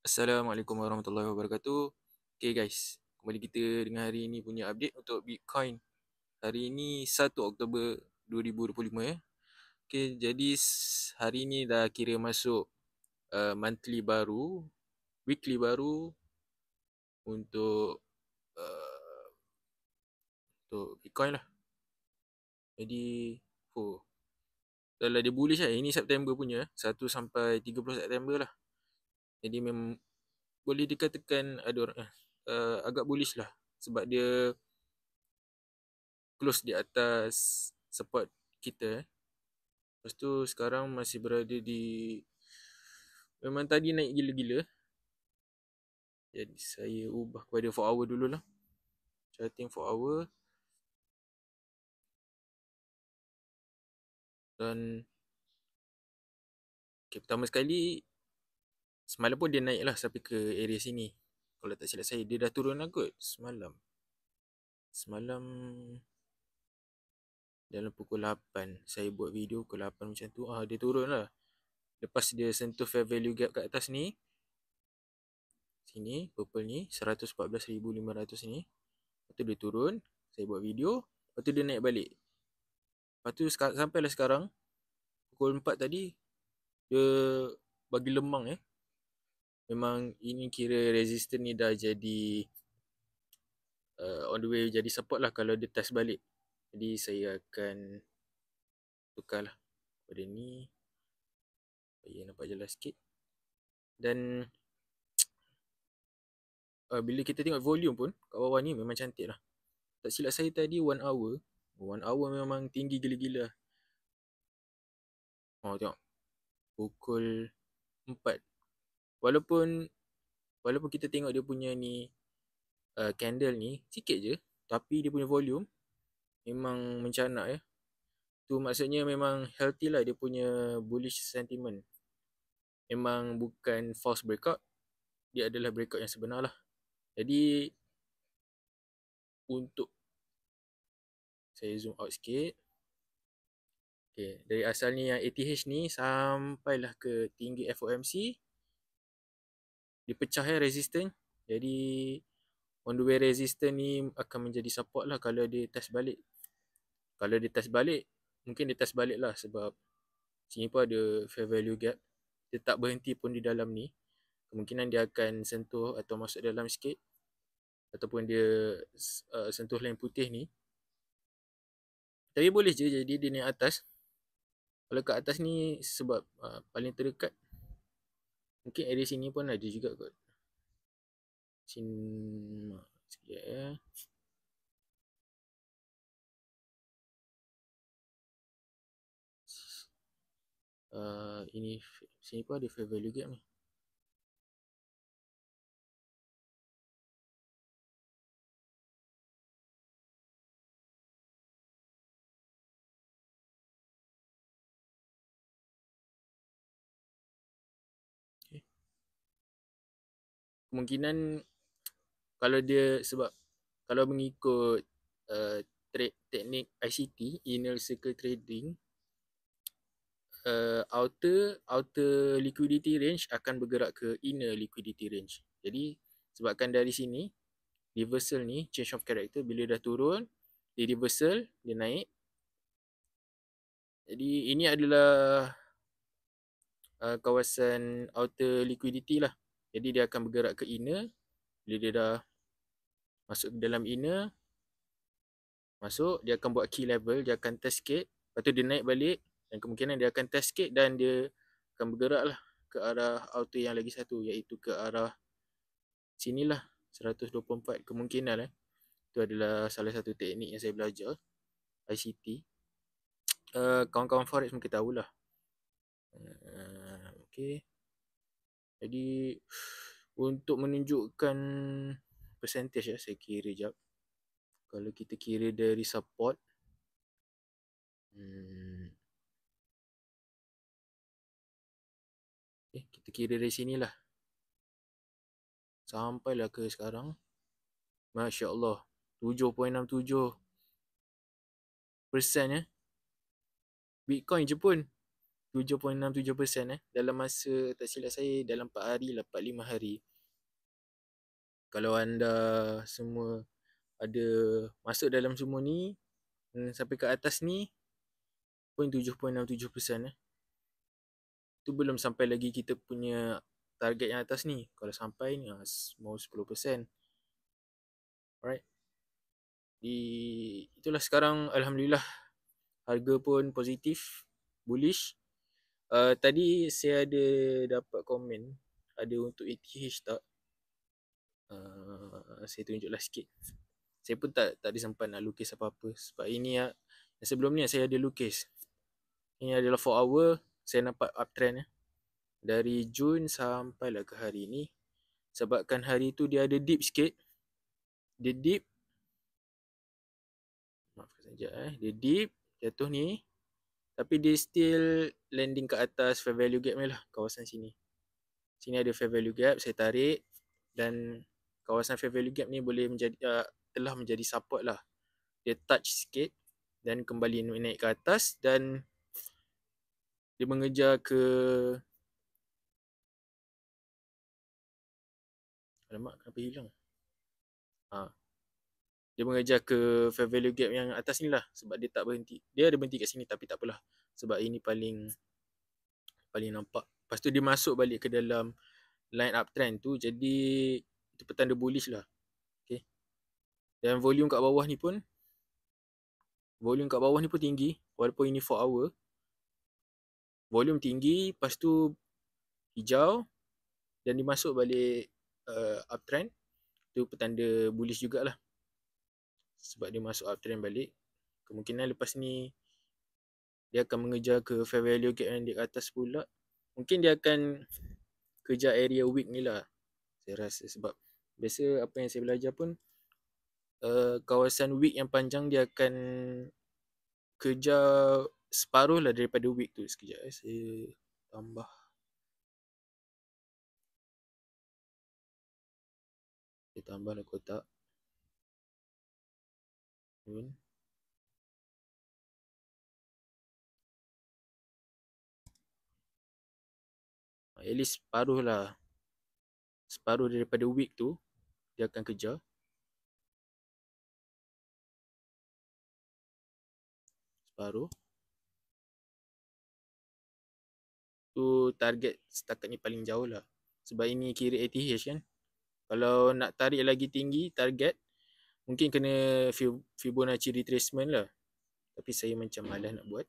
Assalamualaikum warahmatullahi wabarakatuh. Okay guys, kembali kita dengan hari ini punya update untuk Bitcoin. Hari ini 1 Oktober 2025 ya. Okay, jadi hari ini dah kira masuk monthly baru, weekly baru untuk uh, untuk Bitcoin lah. Jadi, oh, dah lah dia bullish lah. Ini September punya, 1 sampai 30 September lah. Jadi memang boleh dikatakan ada orang agak bullish lah sebab dia close di atas support kita. Lepas tu sekarang masih berada di, memang tadi naik gila-gila. Jadi saya ubah kepada 4 hour dululah. Charting 4 hour. Dan okay, pertama sekali semalam pun dia naik lah sampai ke area sini. Kalau tak silap saya dia dah turun lah kot semalam. Semalam dalam pukul 8 saya buat video pukul 8 macam tu. Dia turun lah. Lepas dia sentuh fair value gap kat atas ni, sini purple ni 114,500 ni. Lepas tu dia turun, saya buat video, lepas tu dia naik balik. Lepas tu sampailah sekarang pukul 4 tadi dia bagi lemang Memang ini kira resistance ni dah jadi on the way jadi support lah kalau dia test balik. Jadi saya akan tukarlah pada ni supaya nampak jelas sikit. Dan bila kita tengok volume pun kat bawah ni memang cantik lah. Tak silap saya tadi 1 hour. 1 hour memang tinggi gila-gila. Tengok. Pukul 4. Walaupun kita tengok dia punya ni candle ni sikit je, tapi dia punya volume memang mencanak Tu maksudnya memang healthy lah dia punya bullish sentiment. Memang bukan false breakout, dia adalah breakout yang sebenar lah. Jadi untuk saya zoom out sikit. Okay, dari asal ni yang ATH ni sampailah ke tinggi FOMC. Dia pecah resistance. Jadi on the way resistance ni akan menjadi support lah kalau dia test balik. Kalau dia test balik, mungkin dia test balik lah sebab sini pun ada fair value gap. Dia tak berhenti pun di dalam ni. Kemungkinan dia akan sentuh atau masuk dalam sikit. Ataupun dia sentuh line putih ni. Tapi boleh je jadi dia naik atas. Kalau kat atas ni sebab paling terdekat. Mungkin area sini pun ada juga kot. Sini sikit ini sini pun ada fair value gap ni. Okay. Kemungkinan kalau dia sebab kalau mengikut teknik ICT, Inner Circle Trading, outer liquidity range akan bergerak ke inner liquidity range. Jadi sebabkan dari sini reversal ni change of character, bila dah turun dia reversal, dia naik. Jadi ini adalah kawasan outer liquidity lah. Jadi dia akan bergerak ke inner. Bila dia dah masuk ke dalam inner, masuk, dia akan buat key level, dia akan test sikit, lepas tu dia naik balik dan kemungkinan dia akan test sikit dan dia akan bergerak lah ke arah outer yang lagi satu, iaitu ke arah sinilah 124 kemungkinan Itu adalah salah satu teknik yang saya belajar ICT. Kawan-kawan forex mungkin tahulah. Okay. Jadi untuk menunjukkan percentage saya kira jap. Kalau kita kira dari support, kita kira dari sinilah sampailah ke sekarang. Masya Allah, 7.67% Bitcoin je pun 7.67% dalam masa, tak silap saya, dalam 4 hari lah, 4-5 hari. Kalau anda semua ada masuk dalam semua ni, sampai ke atas ni pun 7.67%. Tu belum sampai lagi kita punya target yang atas ni. Kalau sampai ni mau 10%. Alright. Itulah sekarang alhamdulillah harga pun positif, bullish. Tadi saya ada dapat komen ada untuk ETH tak. Saya tunjuklah sikit. Saya pun tak ada sempat nak lukis apa-apa sebab ini sebelum ni saya ada lukis. Ini adalah 4 hour saya nampak uptrend dari Jun sampailah ke hari ni. Sebabkan hari tu dia ada dip sikit. Dia dip. Maafkan saja dia dip jatuh ni. Tapi dia still landing ke atas fair value gap ni lah, kawasan sini. Sini ada fair value gap, saya tarik dan kawasan fair value gap ni boleh menjadi telah menjadi support lah. Dia touch sikit dan kembali naik ke atas dan dia mengejar ke alamak, kenapa hilang? Dia mengejar ke fair value gap yang atas ni lah sebab dia tak berhenti. Dia ada berhenti kat sini tapi tak apalah sebab ini paling nampak. Lepas tu dia masuk balik ke dalam line uptrend tu, jadi itu petanda bullish lah. Okay. Dan volume kat bawah ni pun tinggi walaupun ini 4 hour. Volume tinggi, lepas tu hijau dan dia masuk balik uptrend. Tu petanda bullish jugalah. Sebab dia masuk uptrend balik. Kemungkinan lepas ni dia akan mengejar ke fair value gap yang di atas pula. Mungkin dia akan kejar area weak ni lah, saya rasa. Sebab biasa apa yang saya belajar pun kawasan weak yang panjang dia akan kejar separuh lah daripada weak tu. Sekejap saya tambah. Saya tambah lah kotak. At least separuh lah. Separuh daripada week tu dia akan kejar. Separuh. Tu target setakat ni paling jauh lah. Sebab ini kira ATH kan. Kalau nak tarik lagi tinggi target, mungkin kena Fibonacci retracement lah. Tapi saya macam malas nak buat.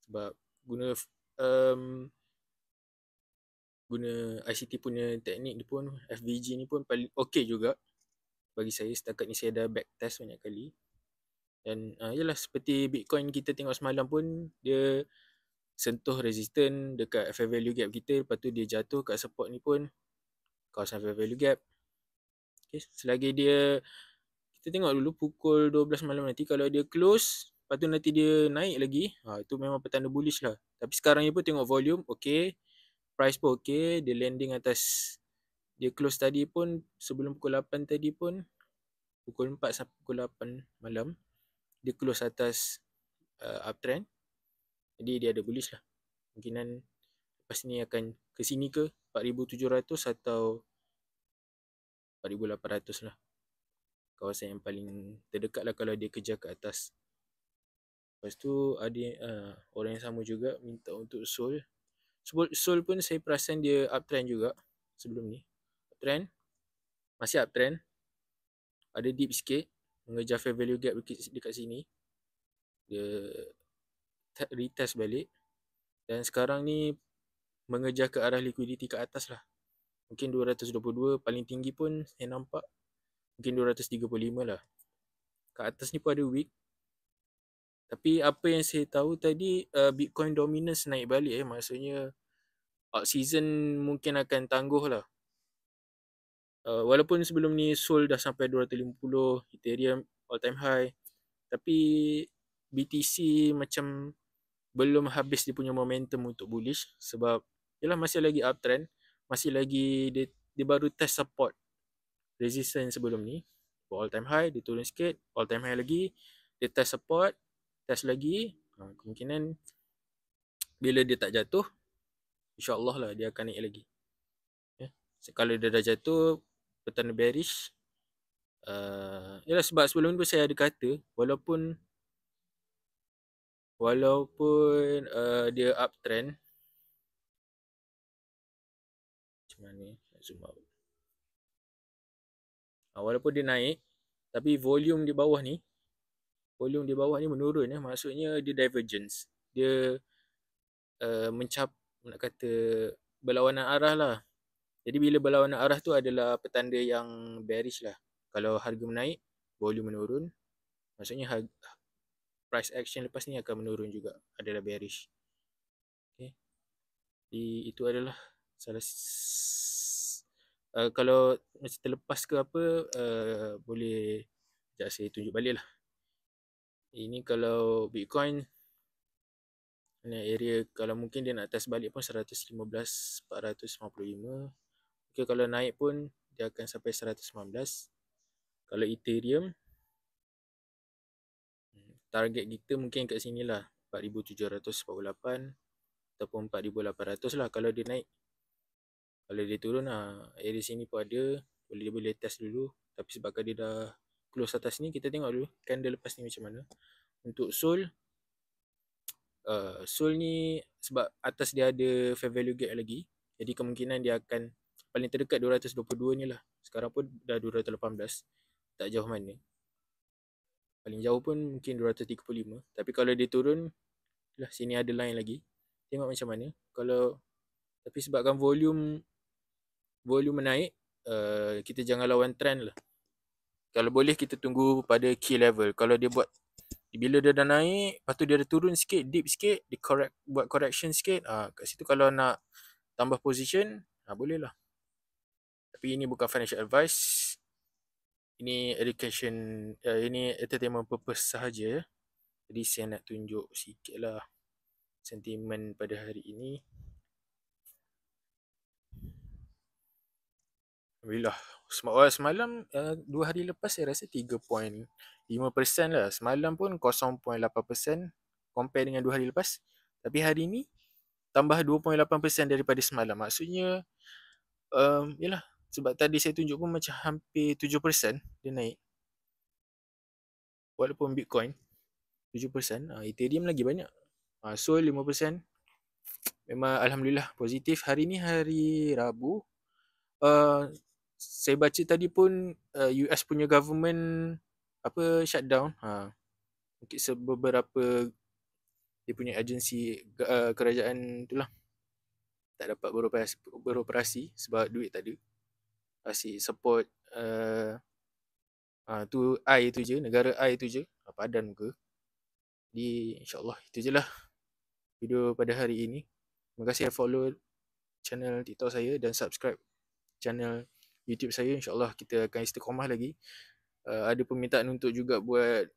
Sebab guna ICT punya teknik ni pun, FVG ni pun paling okey juga bagi saya. Setakat ni saya dah back test banyak kali. Dan yalah, seperti Bitcoin kita tengok semalam pun, dia sentuh resistance dekat fair value gap kita. Lepas tu dia jatuh kat support ni pun kawasan fair value gap. Okay, selagi dia, kita tengok dulu pukul 12 malam nanti, kalau dia close, lepas tu nanti dia naik lagi, itu memang petanda bullish lah. Tapi sekarang ni pun tengok volume okay, price pun okay, dia landing atas, dia close tadi pun sebelum pukul 8 tadi pun, pukul 4 sampai pukul 8 malam, dia close atas uptrend. Jadi dia ada bullish lah. Mungkinan lepas ni akan ke sini ke 4,700 atau 4,800 lah. Kawasan yang paling terdekat lah kalau dia kejar ke atas. Lepas tu ada orang yang sama juga minta untuk Sol. Sol pun saya perasan dia uptrend juga sebelum ni. Uptrend. Masih uptrend. Ada dip sikit. Mengejar fair value gap dekat sini. Dia retest balik. Dan sekarang ni mengejar ke arah liquidity ke atas lah. Mungkin 222, paling tinggi pun saya nampak mungkin 235 lah. Kat atas ni pun ada weak. Tapi apa yang saya tahu tadi, Bitcoin dominance naik balik. Maksudnya out season mungkin akan tangguh lah. Walaupun sebelum ni Sol dah sampai 250, Ethereum all time high. Tapi BTC macam belum habis dia punya momentum untuk bullish. Sebab yalah, masih lagi uptrend. Masih lagi dia baru test support resistance sebelum ni. All time high, dia turun sikit. All time high lagi. Dia test support. Test lagi. Kemungkinan Bila dia tak jatuh, insyaAllah lah dia akan naik lagi. Kalau dia dah jatuh, petanda bearish. Yalah, sebab sebelum ni saya ada kata, walaupun dia uptrend, macam mana nak zoom out, walaupun dia naik, tapi volume di bawah ni menurun, maksudnya dia divergence, dia nak kata berlawanan arah lah. Jadi bila berlawanan arah tu adalah petanda yang bearish lah. Kalau harga menaik, volume menurun, maksudnya price action lepas ni akan menurun juga, adalah bearish. Okay. Jadi itu adalah salah kalau macam terlepas ke apa, boleh sekejap saya tunjuk balik lah. Ini kalau Bitcoin, ini area kalau mungkin dia nak test balik pun 115,455. Okay, kalau naik pun dia akan sampai 119. Kalau Ethereum, target kita mungkin kat sini lah, 4,748 ataupun 4,800 lah kalau dia naik. Kalau dia turun area sini pun ada, boleh test dulu. Tapi sebabkan dia dah close atas ni, kita tengok dulu candle lepas ni macam mana. Untuk Sol ni sebab atas dia ada fair value gap lagi, jadi kemungkinan dia akan paling terdekat 222 ni lah. Sekarang pun dah 218, tak jauh mana. Paling jauh pun mungkin 235. Tapi kalau dia turun lah, sini ada line lagi, tengok macam mana. Tapi sebabkan volume menaik, kita jangan lawan trend lah. Kalau boleh kita tunggu pada key level. Kalau dia bila dia dah naik, lepas tu dia dah turun sikit, dip sikit, dia buat correction sikit, kat situ kalau nak tambah position, boleh lah. Tapi ini bukan financial advice, ini education, ini entertainment purpose sahaja. Jadi saya nak tunjuk sikit lah sentimen pada hari ini. Alhamdulillah. Semalam 2 hari lepas saya rasa 3.5% lah. Semalam pun 0.8% compare dengan 2 hari lepas. Tapi hari ni tambah 2.8% daripada semalam. Maksudnya yalah, sebab tadi saya tunjuk pun macam hampir 7% dia naik. Walaupun Bitcoin 7%, Ethereum lagi banyak. Sol 5%. Memang alhamdulillah positif. Hari ni hari Rabu. Saya baca tadi pun US punya government shutdown. Mungkin beberapa dia punya agensi kerajaan itulah tak dapat beroperasi sebab duit tak ada. Asyik support tu I tu je, negara I tu je, padan muka. Jadi insyaAllah itu je lah video pada hari ini. Terima kasih follow channel TikTok saya dan subscribe channel YouTube saya. InsyaAllah kita akan istiqamah lagi. Ada permintaan untuk juga buat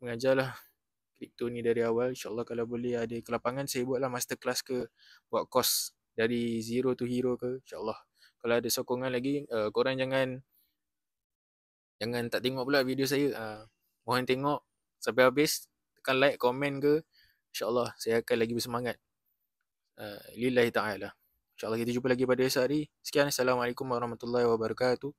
mengajarlah kripto ni dari awal. InsyaAllah kalau boleh ada kelapangan, saya buatlah masterclass ke, buat course dari zero to hero ke, insyaAllah. Kalau ada sokongan lagi, korang jangan tak tengok pula video saya. Mohon tengok sampai habis, tekan like, komen ke, insyaAllah saya akan lagi bersemangat. Lillahi ta'ala. InsyaAllah kita jumpa lagi pada esok hari. Sekian, Assalamualaikum warahmatullahi wabarakatuh.